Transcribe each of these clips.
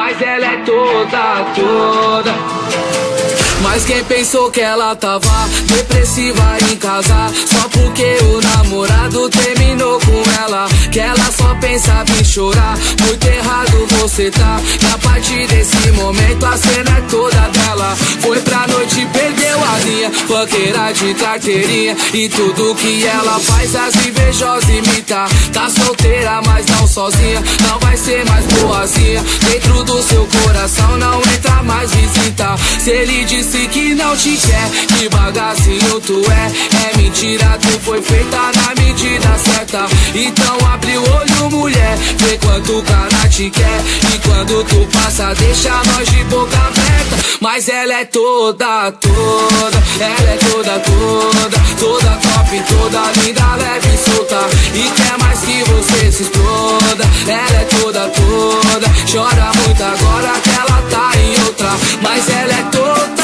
mas ela é toda. Mas quem pensou que ela tava depressiva em casa só porque o namorado terminou com ela? Que ela só pensava em chorar, muito errado você tá. E a partir desse momento a cena é toda dela. Foi pra noite e perdeu a linha, funkeira de carteirinha. E tudo que ela faz as invejosas imitar. Tá solteira mas não sozinha, não vai ser mais boazinha. Dentro do seu coração não entra mais visita. Se ele disse que não te quer, que bagacinho tu é mentira, tu foi feita na medida certa. Então abre o olho, mulher, vê quanto o cara te quer. E quando tu passa deixa nós de boca aberta. Mas ela é toda, ela é toda top, toda linda, leve e solta. E quer mais que você se exploda. Ela é toda, chora muito agora que ela tá em outra. Mas ela é toda,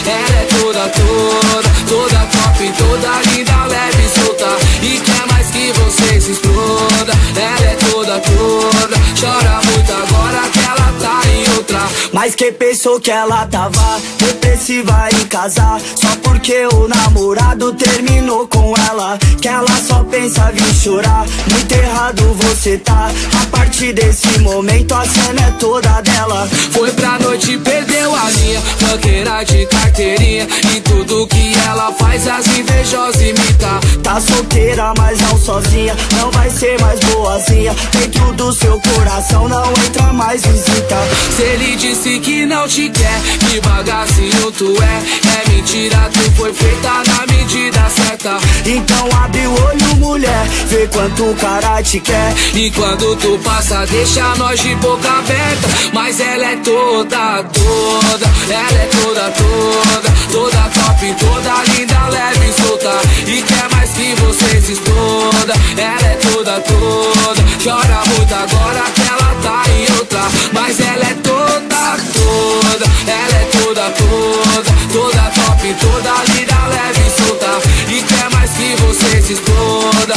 ela é toda top, toda linda, leve e solta. E quer mais que você se exploda. Ela é toda, chora muito agora que ela tá em outra. Mas quem pensou que ela tava depressiva em casa só porque o namorado terminou com ela? Que ela só pensava em chorar, muito errado você tá. A partir desse momento a cena é toda dela. Foi pra noite e perdeu a linha, funkeira de carteirinha. E tudo que ela faz as invejosas imitar. Tá solteira mas não sozinha, não vai ser mais boazinha. Dentro do seu coração não entra mais visita. Se ele disse que não te quer, que bagacinho tu é mentira, tu foi feita na medida certa. Então abre o olho, mulher, vê quanto o cara te quer. E quando tu passa deixa nós de boca aberta. Mas ela é toda, ela é toda top, toda linda, leve e solta. E quer mais que você se exploda. Ela é toda, chora muito agora que ela tá em outra. Mas ela é toda, ela é toda top, toda linda, leve e solta. E quer mais que você se exploda.